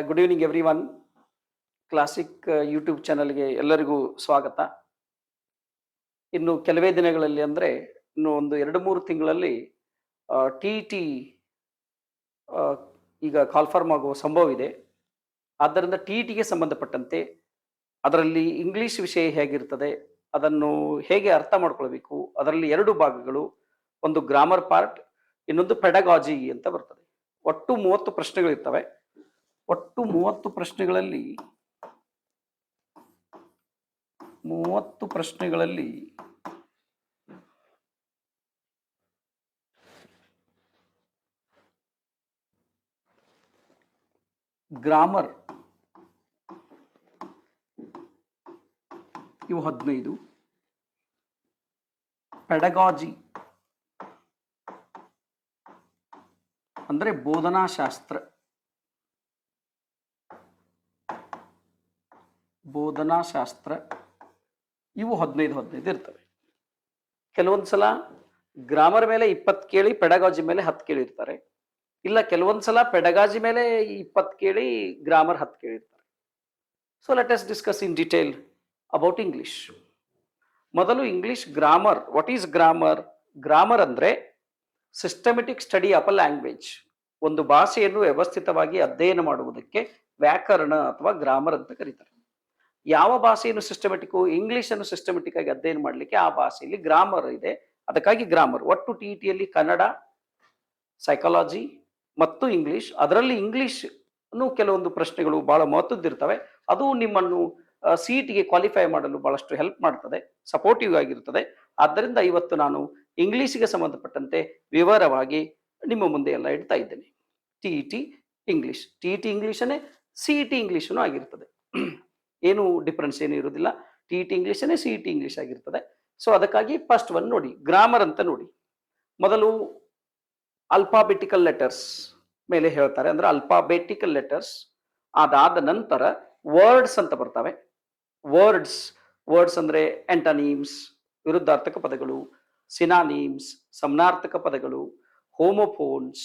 Good evening every one. Classic YouTube ಚಾನಲ್ಗೆ ಎಲ್ಲರಿಗೂ ಸ್ವಾಗತ. ಇನ್ನು ಕೆಲವೇ ದಿನಗಳಲ್ಲಿ ಅಂದರೆ ಇನ್ನು ಒಂದು 2-3 ತಿಂಗಳಲ್ಲಿ ಟಿ ಟಿ ಈಗ ಕಾಲ್ಫಾರ್ಮ್ ಆಗುವ ಸಂಭವ ಇದೆ. ಆದ್ದರಿಂದ ಟಿ ಟಿಗೆ ಸಂಬಂಧಪಟ್ಟಂತೆ ಅದರಲ್ಲಿ ಇಂಗ್ಲಿಷ್ ವಿಷಯ ಹೇಗಿರ್ತದೆ, ಅದನ್ನು ಹೇಗೆ ಅರ್ಥ ಮಾಡ್ಕೊಳ್ಬೇಕು, ಅದರಲ್ಲಿ 2 ಭಾಗಗಳು, ಒಂದು ಗ್ರಾಮರ್ ಪಾರ್ಟ್, ಇನ್ನೊಂದು ಪೆಡಗಾಜಿ ಅಂತ ಬರ್ತದೆ. ಒಟ್ಟು 30 ಪ್ರಶ್ನೆಗಳಿರ್ತವೆ. ಒಟ್ಟು 30 ಪ್ರಶ್ನೆಗಳಲ್ಲಿ ಗ್ರಾಮರ್ ಇವು 15, ಪೆಡಗಾಜಿ ಅಂದ್ರೆ ಬೋಧನಾಶಾಸ್ತ್ರ ಇವು 15 ಇರ್ತವೆ. ಕೆಲವೊಂದು ಸಲ ಗ್ರಾಮರ್ ಮೇಲೆ 20 ಕೇಳಿ ಪೆಡಗಾಜಿ ಮೇಲೆ 10 ಕೇಳಿರ್ತಾರೆ. ಇಲ್ಲ ಕೆಲವೊಂದು ಸಲ ಪೆಡಗಾಜಿ ಮೇಲೆ 20 ಕೇಳಿ ಗ್ರಾಮರ್ 10 ಕೇಳಿರ್ತಾರೆ. So let us discuss in detail about English. ಮೊದಲು English grammar. What is grammar? Grammar ಅಂದ್ರೆ systematic study of a language. ಒಂದು ಭಾಷೆಯನ್ನು ವ್ಯವಸ್ಥಿತವಾಗಿ ಅಧ್ಯಯನ ಮಾಡುವುದಕ್ಕೆ ವ್ಯಾಕರಣ ಅಥವಾ ಗ್ರಾಮರ್ ಅಂತ ಕರೀತಾರೆ. ಯಾವ ಭಾಷೆಯನ್ನು ಸಿಸ್ಟಮೆಟಿಕ್, ಇಂಗ್ಲಿಷ್ ಅನ್ನು ಸಿಸ್ಟಮೆಟಿಕ್ ಆಗಿ ಅಧ್ಯಯನ ಮಾಡಲಿಕ್ಕೆ ಆ ಭಾಷೆಯಲ್ಲಿ ಗ್ರಾಮರ್ ಇದೆ, ಅದಕ್ಕಾಗಿ ಗ್ರಾಮರ್. ಒಟ್ಟು ಟಿ ಟಿಯಲ್ಲಿ ಕನ್ನಡ, ಸೈಕಾಲಜಿ ಮತ್ತು ಇಂಗ್ಲಿಷ್. ಅದರಲ್ಲಿ ಇಂಗ್ಲಿಷ್ ಕೆಲವೊಂದು ಪ್ರಶ್ನೆಗಳು ಬಹಳ ಮಹತ್ವದ್ದಿರ್ತವೆ. ಅದು ನಿಮ್ಮನ್ನು ಸಿಇಟಿಗೆ ಕ್ವಾಲಿಫೈ ಮಾಡಲು ಬಹಳಷ್ಟು ಹೆಲ್ಪ್ ಮಾಡ್ತದೆ, ಸಪೋರ್ಟಿವ್ ಆಗಿರ್ತದೆ. ಆದ್ದರಿಂದ ಇವತ್ತು ನಾನು ಇಂಗ್ಲಿಷ್ಗೆ ಸಂಬಂಧಪಟ್ಟಂತೆ ವಿವರವಾಗಿ ನಿಮ್ಮ ಮುಂದೆ ಎಲ್ಲ ಇಡ್ತಾ ಇದ್ದೇನೆ. ಟಿ ಇಂಗ್ಲಿಷ್, ಟಿ ಇಂಗ್ಲಿಷನೇ ಸಿಇಟಿ ಇಂಗ್ಲಿಷನು ಆಗಿರ್ತದೆ. ಏನು ಡಿಫ್ರೆನ್ಸ್ ಏನು ಇರುವುದಿಲ್ಲ. ಟಿ ಇಂಗ್ಲಿಷನೇ ಸಿಇಟಿ ಇಂಗ್ಲಿಷ್ ಆಗಿರ್ತದೆ. ಸೊ ಅದಕ್ಕಾಗಿ ಫಸ್ಟ್ ಒನ್ ನೋಡಿ, ಗ್ರಾಮರ್ ಅಂತ ನೋಡಿ. ಮೊದಲು ಅಲ್ಫಾಬೆಟಿಕಲ್ ಲೆಟರ್ಸ್ ಮೇಲೆ ಹೇಳ್ತಾರೆ, ಅಂದ್ರೆ ಅಲ್ಫಾಬೆಟಿಕಲ್ ಲೆಟರ್ಸ್. ಅದಾದ ನಂತರ ವರ್ಡ್ಸ್ ಅಂತ ಬರ್ತವೆ. ವರ್ಡ್ಸ್ ಅಂದ್ರೆ ಆಂಟೋನಿಮ್ಸ್, ವಿರುದ್ಧಾರ್ಥಕ ಪದಗಳು, ಸಿನಾನಿಮ್ಸ್, ಸಮನಾರ್ಥಕ ಪದಗಳು, ಹೋಮೋಫೋನ್ಸ್,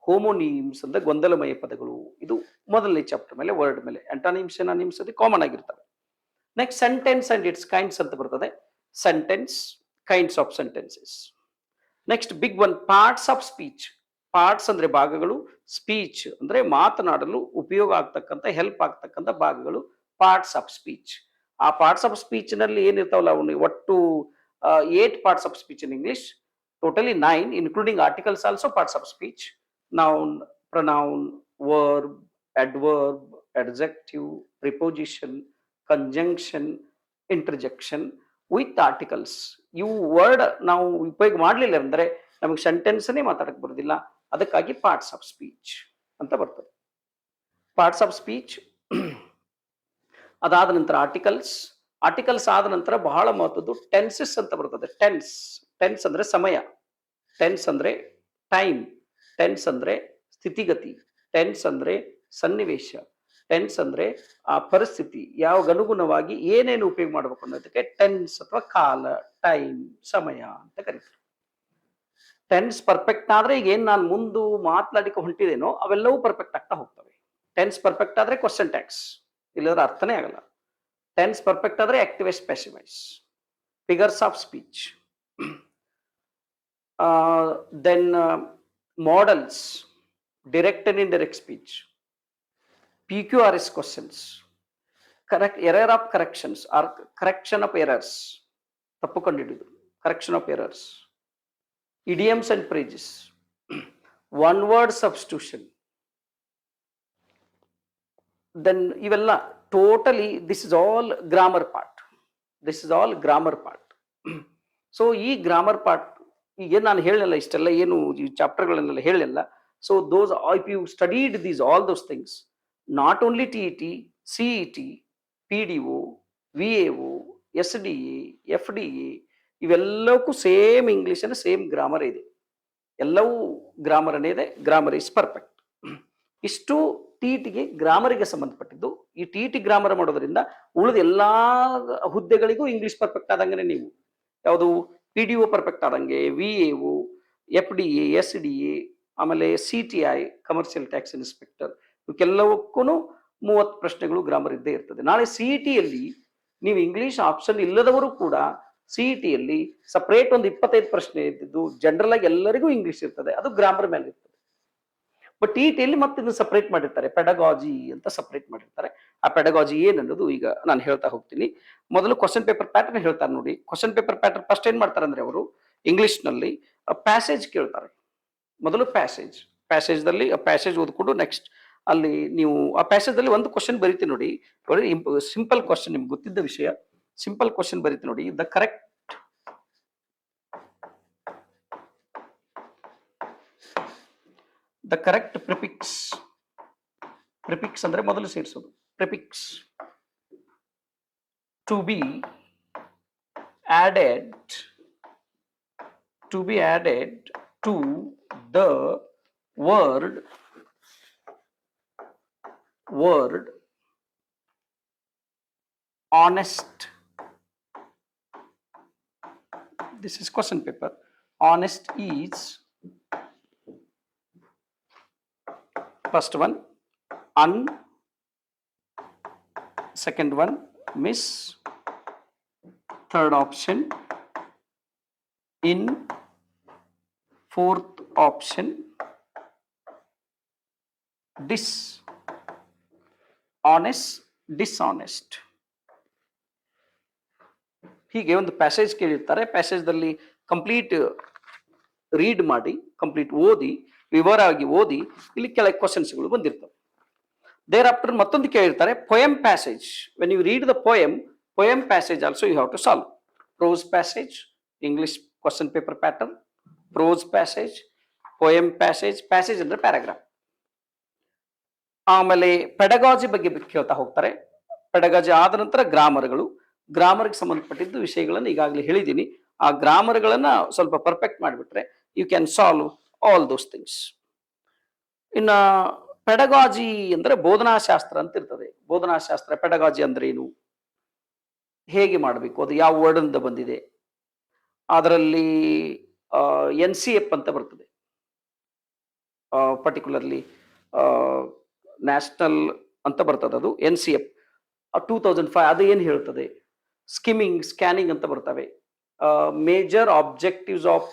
ಹೋಮೋನಿಮ್ಸ್ ಅಂದ್ರೆ ಗೊಂದಲಮಯ ಪದಗಳು. ಇದು ಮೊದಲನೇ ಚಾಪ್ಟರ್ ಮೇಲೆ, ವರ್ಡ್ ಮೇಲೆ. ಆಂಟೋನಿಮ್ಸ್, ಸಿನಾನಿಮ್ಸ್ ಅದು ಕಾಮನ್ ಆಗಿರ್ತವೆ. Next sentence and its kinds ಅಂತ ಬರ್ತದೆ. Sentence, kinds of sentences. Next big one, parts of speech. Parts ಅಂದ್ರೆ ಭಾಗಗಳು, ಸ್ಪೀಚ್ ಅಂದ್ರೆ ಮಾತನಾಡಲು ಉಪಯೋಗ ಆಗ್ತಕ್ಕಂಥ, ಹೆಲ್ಪ್ ಆಗ್ತಕ್ಕಂಥ ಭಾಗಗಳು ಪಾರ್ಟ್ಸ್ ಆಫ್ ಸ್ಪೀಚ್. ಆ ಪಾರ್ಟ್ಸ್ ಆಫ್ ಸ್ಪೀಚ್ ನಲ್ಲಿ ಏನಿರ್ತಾವಲ್ಲ, ಅವನು ಒಟ್ಟು 8 parts of speech in English, totally 9 including articles also parts of speech. Noun, pronoun, verb, adverb, adjective, preposition, conjunction, interjection with articles. ಇವು ವರ್ಡ್ ನಾವು ಉಪಯೋಗ ಮಾಡಲಿಲ್ಲ ಅಂದ್ರೆ ನಮಗೆ ಸೆಂಟೆನ್ಸ್ನೇ ಮಾತಾಡಕ್ ಬರೋದಿಲ್ಲ. ಅದಕ್ಕಾಗಿ ಪಾರ್ಟ್ಸ್ ಆಫ್ ಸ್ಪೀಚ್ ಅಂತ ಬರ್ತದೆ. ಪಾರ್ಟ್ಸ್ ಆಫ್ ಸ್ಪೀಚ್ ಅದಾದ ನಂತರ ಆರ್ಟಿಕಲ್ಸ್ ಆದ ನಂತರ ಬಹಳ ಮಹತ್ವದ್ದು ಟೆನ್ಸಸ್ ಅಂತ ಬರ್ತದೆ. ಟೆನ್ಸ್ ಅಂದ್ರೆ ಸಮಯ, ಟೆನ್ಸ್ ಅಂದ್ರೆ ಟೈಮ್, ಟೆನ್ಸ್ ಅಂದ್ರೆ ಸ್ಥಿತಿಗತಿ, ಟೆನ್ಸ್ ಅಂದ್ರೆ ಸನ್ನಿವೇಶ, ಟೆನ್ಸ್ ಅಂದ್ರೆ ಆ ಪರಿಸ್ಥಿತಿ, ಯಾವ ಅನುಗುಣವಾಗಿ ಏನೇನು ಉಪಯೋಗ ಮಾಡಬೇಕು ಅನ್ನೋದಕ್ಕೆ ಟೆನ್ಸ್ ಅಥವಾ ಕಾಲ, ಟೈಮ್, ಸಮಯ ಅಂತ ಕರೀತಾರೆ. ಟೆನ್ಸ್ ಪರ್ಫೆಕ್ಟ್ ಆದ್ರೆ ಈಗ ಏನ್ ನಾನು ಮುಂದೆ ಮಾತನಾಡಿಕೆ ಹೊಂಟಿದೇನೋ ಅವೆಲ್ಲವೂ ಪರ್ಫೆಕ್ಟ್ ಆಗ್ತಾ ಹೋಗ್ತವೆ. ಟೆನ್ಸ್ ಪರ್ಫೆಕ್ಟ್ ಆದ್ರೆ ಕ್ವಶನ್ ಟ್ಯಾಕ್ಸ್, ಇಲ್ಲದ್ರೆ ಅರ್ಥನೇ ಆಗಲ್ಲ. ಟೆನ್ಸ್ ಪರ್ಫೆಕ್ಟ್ ಆದ್ರೆ active voice, passive voice. Figures of speech, then models, direct and indirect speech, PQRS questions, error of corrections or correction of errors, ತಪ್ಪು ಕಂಡುಹಿಡಿಯುವುದು, correction of errors, idioms and phrases, one word substitution. Then ಇವೆಲ್ಲ totally this is all grammar part. So ಈ grammar part ಈಗ ನಾನು ಹೇಳಲಿಲ್ಲ, ಇಷ್ಟೆಲ್ಲ ಏನು ಈ ಚಾಪ್ಟರ್ಗಳನ್ನೆಲ್ಲ ಹೇಳಲಿಲ್ಲ. So those if you studied these all those things, not only T, CET, PDO, VAO, SDA, FDA, ಇವೆಲ್ಲಕ್ಕೂ ಸೇಮ್ ಇಂಗ್ಲಿಷ್ ಅನ್ನ ಸೇಮ್ ಗ್ರಾಮರ್ ಇದೆ. ಎಲ್ಲವೂ ಗ್ರಾಮರ್ ಅನ್ನೇ, ಗ್ರಾಮರ್ ಇಸ್ ಪರ್ಫೆಕ್ಟ್. ಇಷ್ಟು ಟಿಗೆ ಗ್ರಾಮರಿಗೆ ಸಂಬಂಧಪಟ್ಟಿದ್ದು. ಈ ಟಿ ಗ್ರಾಮರ್ ಮಾಡೋದ್ರಿಂದ ಉಳಿದ ಎಲ್ಲಾ ಹುದ್ದೆಗಳಿಗೂ ಇಂಗ್ಲಿಷ್ ಪರ್ಫೆಕ್ಟ್ ಆದಂಗೆ, ನೀವು ಯಾವುದು PDO ಪರ್ಫೆಕ್ಟ್ ಆದಂಗೆ, VAO, FDA, SDA, ಆಮೇಲೆ CTI, ಕಮರ್ಷಿಯಲ್ ಟ್ಯಾಕ್ಸ್ ಇನ್ಸ್ಪೆಕ್ಟರ್, ಇವಕ್ಕೆಲ್ಲವಕ್ಕೂ 30 ಪ್ರಶ್ನೆಗಳು ಗ್ರಾಮರ್ ಇದ್ದೇ ಇರ್ತದೆ. ನಾಳೆ ಸಿಇಟಿಯಲ್ಲಿ ನೀವು ಇಂಗ್ಲಿಷ್ ಆಪ್ಷನ್ ಇಲ್ಲದವರು ಕೂಡ ಸಿಇಟಿಯಲ್ಲಿ ಸಪರೇಟ್ ಒಂದು 25 ಪ್ರಶ್ನೆ ಇದ್ದಿದ್ದು ಜನರಲ್ ಆಗಿ ಎಲ್ಲರಿಗೂ ಇಂಗ್ಲಿಷ್ ಇರ್ತದೆ, ಅದು ಗ್ರಾಮರ್ ಮೇಲೆ ಇರ್ತದೆ. ಬಟ್ ಟಿಯಲ್ಲಿ ಮತ್ತೆ ಇದನ್ನು ಸಪರೇಟ್ ಮಾಡಿರ್ತಾರೆ, ಪೆಡಗಾಜಿ ಅಂತ ಸಪರೇಟ್ ಮಾಡಿರ್ತಾರೆ. ಆ ಪೆಡಗಾಜಿ ಏನನ್ನೋದು ಈಗ ನಾನು ಹೇಳ್ತಾ ಹೋಗ್ತೀನಿ. ಮೊದಲು ಕ್ವಶನ್ ಪೇಪರ್ ಪ್ಯಾಟರ್ನ್ ಹೇಳ್ತಾರೆ ನೋಡಿ. ಕ್ವಶನ್ ಪೇಪರ್ ಪ್ಯಾಟರ್ನ್ ಫಸ್ಟ್ ಏನ್ ಮಾಡ್ತಾರೆ ಅಂದ್ರೆ ಅವರು ಇಂಗ್ಲಿಷ್ ನಲ್ಲಿ ಪ್ಯಾಸೇಜ್ ಕೇಳ್ತಾರೆ. ಮೊದಲು ಪ್ಯಾಸೇಜ್ ದಲ್ಲಿ ಪ್ಯಾಸೇಜ್ ಓದ್ಕೊಂಡು ನೆಕ್ಸ್ಟ್ ಅಲ್ಲಿ ನೀವು ಆ ಪ್ಯಾಸೇಜ್ ಅಲ್ಲಿ ಒಂದು ಕ್ವಶನ್ ಬರೀತಿ ನೋಡಿ. ಸಿಂಪಲ್ ಕ್ವಶನ್, ನಿಮ್ಗೆ ಗೊತ್ತಿದ್ದ ವಿಷಯ, ಸಿಂಪಲ್ ಕ್ವಶನ್ ಬರೀತಿ ನೋಡಿ. ದ ಕರೆಕ್ಟ್ ಪ್ರಿಫಿಕ್ಸ್ ಅಂದ್ರೆ ಮೊದಲು ಸೇರಿಸೋದು. Prefix to be added to the word honest. This is question paper. Honest is first one, second one, miss, third option, in, fourth option, dishonest. ಹೀಗೆ ಒಂದು passage ಕೇಳಿರ್ತಾರೆ. ಪ್ಯಾಸೇಜ್ದಲ್ಲಿ complete read ಮಾಡಿ, complete ಓದಿ, ವಿವರವಾಗಿ ಓದಿ, ಇಲ್ಲಿ ಕೆಳಗೆ ಕ್ವಶನ್ಸ್ಗಳು ಬಂದಿರ್ತವೆ. ದೇರ್ ಆಫ್ಟರ್ ಮತ್ತೊಂದು ಕೇಳಿರ್ತಾರೆ poem passage. When you read the poem passage also you have to solve. Prose passage, English question paper pattern, prose passage, poem passage ಅಂದ್ರೆ ಪ್ಯಾರಾಗ್ರಾಫ್. ಆಮೇಲೆ ಪೆಡಗಾಜಿ ಬಗ್ಗೆ ಕೇಳ್ತಾ ಹೋಗ್ತಾರೆ. ಪೆಡಗಾಜಿ ಆದ ನಂತರ ಗ್ರಾಮರ್ಗೆ ಸಂಬಂಧಪಟ್ಟಿದ್ದು ವಿಷಯಗಳನ್ನು ಈಗಾಗಲೇ ಹೇಳಿದ್ದೀನಿ. ಆ ಗ್ರಾಮರ್ಗಳನ್ನ ಸ್ವಲ್ಪ ಪರ್ಫೆಕ್ಟ್ ಮಾಡಿಬಿಟ್ರೆ you can solve all those things. ಇನ್ನ ಪೆಡಗಾಜಿ ಅಂದ್ರೆ ಬೋಧನಾಶಾಸ್ತ್ರ ಅಂತ ಇರ್ತದೆ. ಬೋಧನಾಶಾಸ್ತ್ರ ಪೆಡಗಾಜಿ ಅಂದ್ರೆ ಏನು, ಹೇಗೆ ಮಾಡಬೇಕು, ಅದು ಯಾವ ವರ್ಡ್ ಅಂತ ಬಂದಿದೆ, ಅದರಲ್ಲಿ NCF ಅಂತ ಬರ್ತದೆ, ಪರ್ಟಿಕ್ಯುಲರ್ಲಿ ನ್ಯಾಷನಲ್ ಅಂತ ಬರ್ತದೆ, ಅದು NCF 2005 ಅದು ಏನು ಹೇಳ್ತದೆ. ಸ್ಕ್ಯಾನಿಂಗ್ ಅಂತ ಬರ್ತವೆ. Major objectives of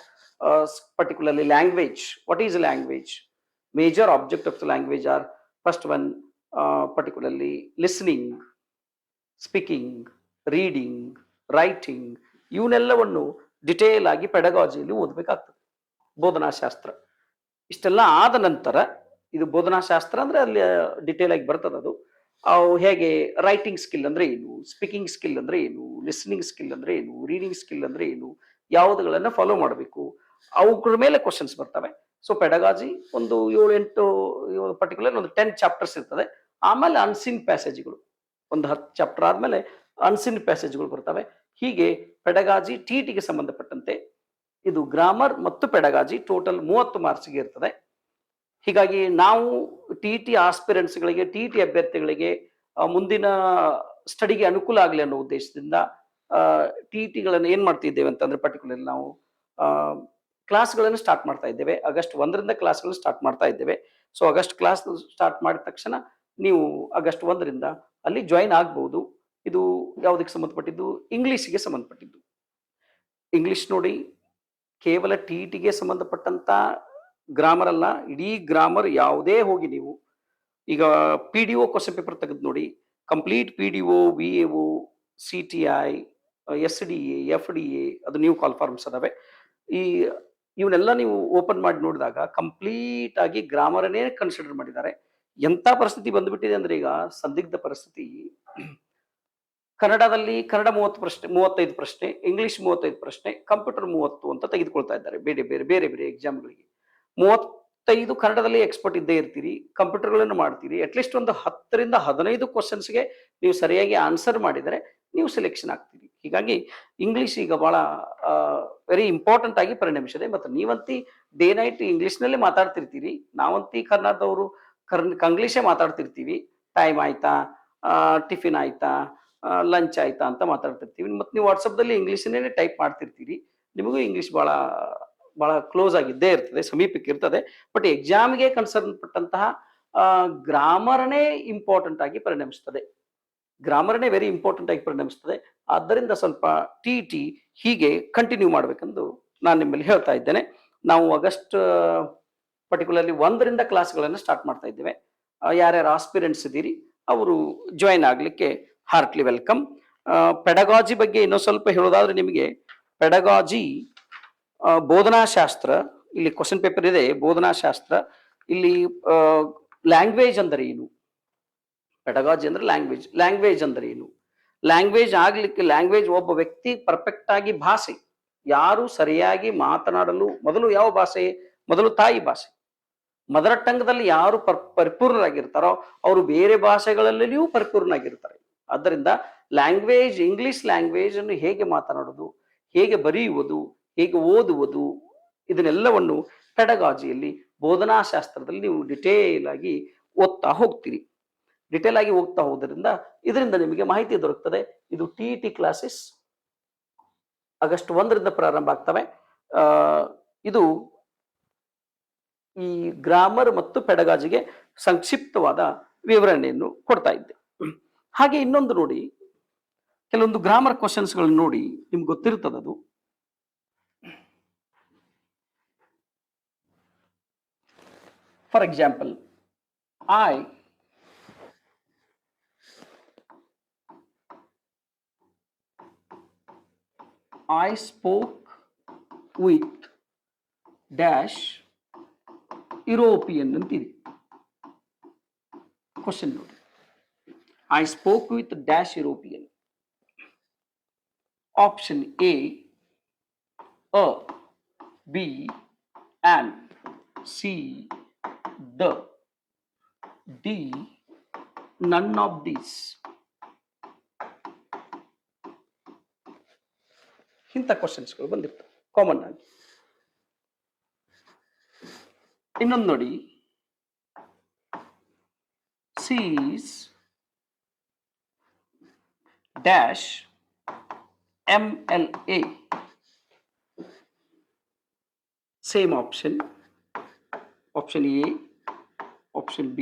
particularly language. What is language? Major object of the language are first one particularly listening, speaking, reading, writing. ಇವನ್ನೆಲ್ಲವನ್ನು ಡಿಟೇಲ್ ಆಗಿ ಪೆಡಗಾಜಿಯಲ್ಲಿ ಓದಬೇಕಾಗ್ತದೆ. ಬೋಧನಾಶಾಸ್ತ್ರ ಇಷ್ಟೆಲ್ಲ ಆದ ನಂತರ, ಇದು ಬೋಧನಾಶಾಸ್ತ್ರ ಅಂದ್ರೆ ಅಲ್ಲಿ ಡಿಟೇಲ್ ಆಗಿ ಬರ್ತದೆ ಅದು. ಅವು ಹೇಗೆ ರೈಟಿಂಗ್ ಸ್ಕಿಲ್ ಅಂದ್ರೆ ಏನು, ಸ್ಪೀಕಿಂಗ್ ಸ್ಕಿಲ್ ಅಂದ್ರೆ ಏನು, ಲಿಸ್ನಿಂಗ್ ಸ್ಕಿಲ್ ಅಂದ್ರೆ ಏನು, ರೀಡಿಂಗ್ ಸ್ಕಿಲ್ ಅಂದ್ರೆ ಏನು, ಯಾವುದುಗಳನ್ನ ಫಾಲೋ ಮಾಡಬೇಕು, ಅವುಗಳ ಮೇಲೆ ಕ್ವಶನ್ಸ್ ಬರ್ತವೆ. ಸೊ ಪೆಡಗಾಜಿ ಒಂದು 7-8 ಪರ್ಟಿಕ್ಯುಲರ್ ಒಂದು 10 ಚಾಪ್ಟರ್ಸ್ ಇರ್ತದೆ. ಆಮೇಲೆ ಅನ್ಸಿನ್ ಪ್ಯಾಸೇಜ್ಗಳು ಒಂದು 10 ಚಾಪ್ಟರ್ ಆದ್ಮೇಲೆ ಅನ್ಸಿನ್ ಪ್ಯಾಸೇಜ್ಗಳು ಬರ್ತವೆ. ಹೀಗೆ ಪೆಡಗಾಜಿ ಟಿಟಿಗೆ ಸಂಬಂಧಪಟ್ಟಂತೆ ಇದು ಗ್ರಾಮರ್ ಮತ್ತು ಪೆಡಗಾಜಿ ಟೋಟಲ್ 30 ಮಾರ್ಕ್ಸ್ಗೆ ಇರ್ತದೆ. ಹೀಗಾಗಿ ನಾವು ಟಿಟಿ ಆಸ್ಪಿರೆಂಟ್ಸ್ಗಳಿಗೆ, ಟಿಟಿ ಅಭ್ಯರ್ಥಿಗಳಿಗೆ ಮುಂದಿನ ಸ್ಟಡಿಗೆ ಅನುಕೂಲ ಆಗಲಿ ಅನ್ನೋ ಉದ್ದೇಶದಿಂದ ಟಿಟಿಗಳನ್ನು ಏನ್ ಮಾಡ್ತಿದ್ದೇವೆ ಅಂತಂದ್ರೆ ಪರ್ಟಿಕ್ಯುಲರ್ಲಿ ನಾವು ಕ್ಲಾಸ್ಗಳನ್ನು ಸ್ಟಾರ್ಟ್ ಮಾಡ್ತಾ ಇದ್ದೇವೆ. ಆಗಸ್ಟ್ 1ರಿಂದ ಕ್ಲಾಸ್ಗಳನ್ನು ಸ್ಟಾರ್ಟ್ ಮಾಡ್ತಾ ಇದ್ದೇವೆ. ಸೊ ಆಗಸ್ಟ್ ಕ್ಲಾಸ್ ಸ್ಟಾರ್ಟ್ ಮಾಡಿದ ತಕ್ಷಣ ನೀವು ಆಗಸ್ಟ್ 1ರಿಂದ ಅಲ್ಲಿ ಜಾಯಿನ್ ಆಗ್ಬಹುದು. ಇದು ಯಾವುದಕ್ಕೆ ಸಂಬಂಧಪಟ್ಟಿದ್ದು? ಇಂಗ್ಲಿಷ್ಗೆ ಸಂಬಂಧಪಟ್ಟಿದ್ದು. ಇಂಗ್ಲಿಷ್ ನೋಡಿ, ಕೇವಲ ಟಿಟಿಗೆ ಸಂಬಂಧಪಟ್ಟಂತ ಗ್ರಾಮರ್ ಅಲ್ಲ, ಇಡೀ ಗ್ರಾಮರ್ ಯಾವುದೇ ಹೋಗಿ ನೀವು ಈಗ PDO ಕ್ವಶನ್ ಪೇಪರ್ ತೆಗೆದು ನೋಡಿ. Complete PDO, VAO, CTI, SDA, FDA ಅದು ನ್ಯೂ ಕಾಲ್ ಫಾರ್ಮ್ಸ್ ಅದಾವೆ. ಇವನ್ನೆಲ್ಲ ನೀವು ಓಪನ್ ಮಾಡಿ ನೋಡಿದಾಗ ಕಂಪ್ಲೀಟ್ ಆಗಿ ಗ್ರಾಮರನ್ನೇ ಕನ್ಸಿಡರ್ ಮಾಡಿದ್ದಾರೆ. ಎಂತ ಪರಿಸ್ಥಿತಿ ಬಂದ್ಬಿಟ್ಟಿದೆ ಅಂದ್ರೆ ಈಗ ಸಂದಿಗ್ಧ ಪರಿಸ್ಥಿತಿ. ಕನ್ನಡದಲ್ಲಿ ಕನ್ನಡ 35 ಪ್ರಶ್ನೆ, ಇಂಗ್ಲಿಷ್ 35 ಪ್ರಶ್ನೆ, ಕಂಪ್ಯೂಟರ್ 30 ಅಂತ ತೆಗೆದುಕೊಳ್ತಾ ಇದ್ದಾರೆ ಬೇರೆ ಬೇರೆ ಎಕ್ಸಾಮ್ಗಳಿಗೆ. 35 ಕನ್ನಡದಲ್ಲಿ ಎಕ್ಸ್ಪರ್ಟ್ ಇದ್ದೇ ಇರ್ತೀರಿ, ಕಂಪ್ಯೂಟರ್ಗಳನ್ನು ಮಾಡ್ತೀರಿ. ಅಟ್ಲೀಸ್ಟ್ ಒಂದು 10ರಿಂದ 15 ಕ್ವಶನ್ಸ್ಗೆ ನೀವು ಸರಿಯಾಗಿ ಆನ್ಸರ್ ಮಾಡಿದರೆ ನೀವು ಸೆಲೆಕ್ಷನ್ ಆಗ್ತೀರಿ. ಹೀಗಾಗಿ ಇಂಗ್ಲಿಷ್ ಈಗ ಬಹಳ ವೆರಿ ಇಂಪಾರ್ಟೆಂಟ್ ಆಗಿ ಪರಿಣಮಿಸಿದೆ. ಮತ್ತು ನೀವಂತಿ ಡೇ ನೈಟ್ ಇಂಗ್ಲಿಷ್ನಲ್ಲೇ ಮಾತಾಡ್ತಿರ್ತೀರಿ, ನಾವಂತಿ ಕನ್ನಡದವರು ಕಂಗ್ಲೀಷೇ ಮಾತಾಡ್ತಿರ್ತೀವಿ. ಟೈಮ್ ಆಯ್ತಾ, ಟಿಫಿನ್ ಆಯ್ತಾ, ಲಂಚ್ ಆಯ್ತಾ ಅಂತ ಮಾತಾಡ್ತಿರ್ತೀವಿ. ಮತ್ತು ನೀವು ವಾಟ್ಸಪ್ದಲ್ಲಿ ಇಂಗ್ಲೀಷನ್ನೇ ಟೈಪ್ ಮಾಡ್ತಿರ್ತೀರಿ. ನಿಮಗೂ ಇಂಗ್ಲಿಷ್ ಬಹಳ ಕ್ಲೋಸ್ ಆಗಿದ್ದೇ ಇರ್ತದೆ, ಸಮೀಪಕ್ಕೆ ಇರ್ತದೆ. ಬಟ್ ಎಕ್ಸಾಮ್ಗೆ ಕನ್ಸರ್ನ್ ಪಟ್ಟಂತಹ ಗ್ರಾಮರ್ನೇ ಇಂಪಾರ್ಟೆಂಟ್ ಆಗಿ ಪರಿಣಮಿಸ್ತದೆ. ಗ್ರಾಮರ್ನೇ ವೆರಿ ಇಂಪಾರ್ಟೆಂಟ್ ಆಗಿ ಪರಿಣಮಿಸ್ತದೆ. ಆದ್ದರಿಂದ ಸ್ವಲ್ಪ ಟಿ ಹೀಗೆ ಕಂಟಿನ್ಯೂ ಮಾಡಬೇಕೆಂದು ನಾನು ನಿಮ್ಮಲ್ಲಿ ಹೇಳ್ತಾ ಇದ್ದೇನೆ. ನಾವು ಆಗಸ್ಟ್ ಪರ್ಟಿಕ್ಯುಲರ್ಲಿ 1ರಿಂದ ಕ್ಲಾಸ್ಗಳನ್ನು ಸ್ಟಾರ್ಟ್ ಮಾಡ್ತಾ ಇದ್ದೇವೆ. ಯಾರ್ಯಾರು ಆಸ್ಪಿರೆಂಟ್ಸ್ ಇದ್ದೀರಿ ಅವರು ಜಾಯಿನ್ ಆಗಲಿಕ್ಕೆ ಹಾರ್ಟ್ಲಿ ವೆಲ್ಕಮ್. ಪೆಡಗಾಜಿ ಬಗ್ಗೆ ಇನ್ನೂ ಸ್ವಲ್ಪ ಹೇಳೋದಾದ್ರೆ ನಿಮಗೆ ಪೆಡಗಾಜಿ ಬೋಧನಾಶಾಸ್ತ್ರ, ಇಲ್ಲಿ ಕ್ವಶನ್ ಪೇಪರ್ ಇದೆ. ಬೋಧನಾಶಾಸ್ತ್ರ ಇಲ್ಲಿ ಲ್ಯಾಂಗ್ವೇಜ್ ಅಂದರೆ ಏನು, ಪೆಡಗಾಜಿ ಅಂದ್ರೆ ಲ್ಯಾಂಗ್ವೇಜ್ ಅಂದ್ರೆ ಏನು, ಲ್ಯಾಂಗ್ವೇಜ್ ಆಗ್ಲಿಕ್ಕೆ ಲ್ಯಾಂಗ್ವೇಜ್ ಒಬ್ಬ ವ್ಯಕ್ತಿ ಪರ್ಫೆಕ್ಟ್ ಆಗಿ ಭಾಷೆ ಯಾರು ಸರಿಯಾಗಿ ಮಾತನಾಡಲು ಮೊದಲು ಯಾವ ಭಾಷೆ, ಮೊದಲು ತಾಯಿ ಭಾಷೆ, ಮದರ್ ಟಂಗ್ದಲ್ಲಿ ಯಾರು ಪರಿಪೂರ್ಣರಾಗಿರ್ತಾರೋ ಅವರು ಬೇರೆ ಭಾಷೆಗಳಲ್ಲಿಯೂ ಪರಿಪೂರ್ಣರಾಗಿರ್ತಾರೆ. ಆದ್ದರಿಂದ ಲ್ಯಾಂಗ್ವೇಜ್, ಇಂಗ್ಲಿಷ್ ಲ್ಯಾಂಗ್ವೇಜ್ ಅನ್ನು ಹೇಗೆ ಮಾತನಾಡುವುದು, ಹೇಗೆ ಬರೆಯುವುದು, ಹೇಗೆ ಓದುವುದು, ಇದನ್ನೆಲ್ಲವನ್ನು ಪೆಡಗಾಜಿಯಲ್ಲಿ ಬೋಧನಾಶಾಸ್ತ್ರದಲ್ಲಿ ನೀವು ಡಿಟೇಲ್ ಆಗಿ ಓದ್ತಾ ಹೋಗ್ತೀರಿ. ಡಿಟೇಲ್ ಆಗಿ ಹೋಗ್ತಾ ಹೋದ್ರಿಂದ ಇದರಿಂದ ನಿಮಗೆ ಮಾಹಿತಿ ದೊರಕ್ತದೆ. ಇದು ಟಿ ಕ್ಲಾಸಸ್ ಆಗಸ್ಟ್ 1ರಿಂದ ಪ್ರಾರಂಭ ಆಗ್ತವೆ. ಇದು ಈ ಗ್ರಾಮರ್ ಮತ್ತು ಪೆಡಗಾಜಿಗೆ ಸಂಕ್ಷಿಪ್ತವಾದ ವಿವರಣೆಯನ್ನು ಕೊಡ್ತಾ ಇದ್ದೆ. ಹಾಗೆ ಇನ್ನೊಂದು ನೋಡಿ, ಕೆಲವೊಂದು ಗ್ರಾಮರ್ ಕ್ವಶನ್ಸ್ಗಳನ್ನು ನೋಡಿ, ನಿಮ್ಗೆ ಗೊತ್ತಿರ್ತದದು. For example, I spoke with dash European ಅಂತಿದೆ. ಕ್ವಶನ್ ನೋಡಿ, I spoke with dash European. Option A, B, and C, the, D, none of these. ಇಂಥ ಕ್ವಶನ್ಸ್ಗಳು ಬಂದಿರ್ತವೆ ಕಾಮನ್ ಆಗಿ. ಇನ್ನೊಂದು ನೋಡಿ, sees dash MLA. Same option, option A, option B,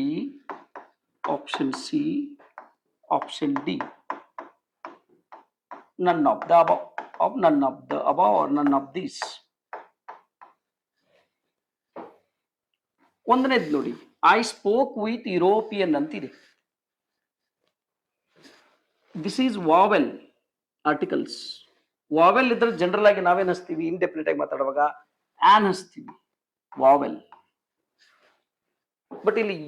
option C, option D. None of the above, or none of the above, or none of these. ಒಂದನೇದು ನೋಡಿ, I spoke with European ಅಂತಿದೆ. This is vowel articles. Vowel ಇದ್ರೆ general ಆಗಿ ನಾವೇನ್ ಹಚ್ತೀವಿ, indefinite ಆಗಿ ಮಾತಾಡುವಾಗ on ಹಚ್ತೀವಿ, ವಾವೆಲ್. ಬಟ್ ಇಲ್ಲಿ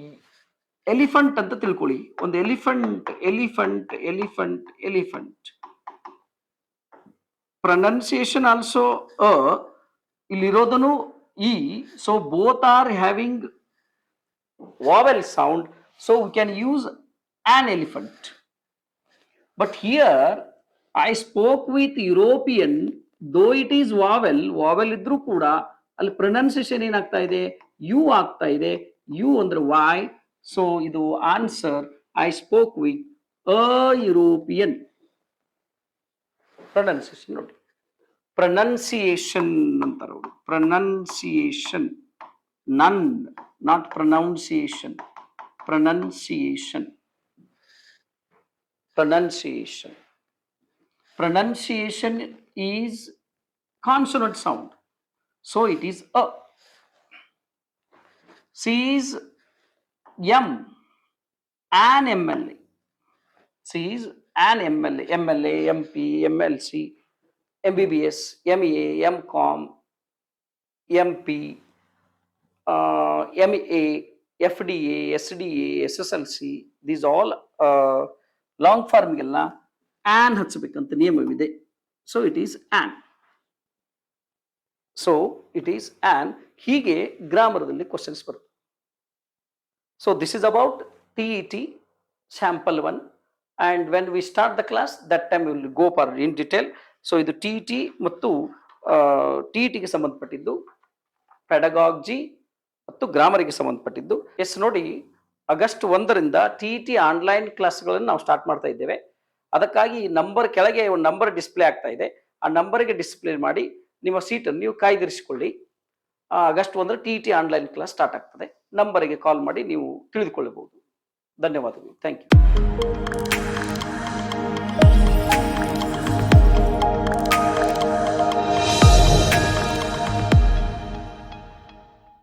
ಎಲಿಫೆಂಟ್ ಅಂತ ತಿಳ್ಕೊಳ್ಳಿ. ಒಂದು ಎಲಿಫೆಂಟ್ ಪ್ರೊನೌನ್ಸಿಯೇಷನ್ ಆಲ್ಸೋ ಇಲ್ಲಿರೋದನು E. So both are having vowel sound, so we can use an elephant. But here I spoke with European, though it is vowel idru kuda alli pronunciation ಏನಾಗ್ತಾ ಇದೆ, u ಆಗ್ತಾ ಇದೆ. u ಅಂದ್ರೆ y. so ಇದು answer I spoke with a European. pronunciation ನೋಡಿ, pronunciation ಅಂತಾರೆ, pronunciation, none, not pronunciation, pronunciation. Pronunciation is consonant sound, so it is a. C is M, an MLA. C is an MLA, MP, MLC, MBBS, MEA, MCOM, MP, MEA, FDA, SDA, SSLC, these all long ಫಾರ್ಮ್ಗೆಲ್ಲ an ಹಚ್ಚಬೇಕಂತ ನಿಯಮವಿದೆ. So it is an. So it is an. ಹೀಗೆ ಗ್ರಾಮರ್ದಲ್ಲಿ questions ಬರುತ್ತೆ. So this is about TET sample 1, and when we start the class that time we will go for in detail. So ಇದು TET ಮತ್ತು TETಗೆ ಸಂಬಂಧಪಟ್ಟಿದ್ದು, pedagogy ಮತ್ತು ಗ್ರಾಮರ್ಗೆ ಸಂಬಂಧಪಟ್ಟಿದ್ದು. S ನೋಡಿ, August 1ರಿಂದ TET online ಕ್ಲಾಸ್ಗಳನ್ನು ನಾವು ಸ್ಟಾರ್ಟ್ ಮಾಡ್ತಾ ಇದ್ದೇವೆ. ಅದಕ್ಕಾಗಿ ನಂಬರ್ ಕೆಳಗೆ ಒಂದು ನಂಬರ್ ಡಿಸ್ಪ್ಲೇ ಆಗ್ತಾ ಇದೆ. ಆ ನಂಬರ್ಗೆ ಡಿಸ್ಪ್ಲೇ ಮಾಡಿ ನಿಮ್ಮ ಸೀಟನ್ನು ನೀವು ಕಾಯ್ದಿರಿಸಿಕೊಳ್ಳಿ. August 1 TET online class start ಆಗ್ತದೆ. ನಂಬರಿಗೆ ಕಾಲ್ ಮಾಡಿ ನೀವು ತಿಳಿದುಕೊಳ್ಳಬಹುದು. ಧನ್ಯವಾದಗಳು. Thank you.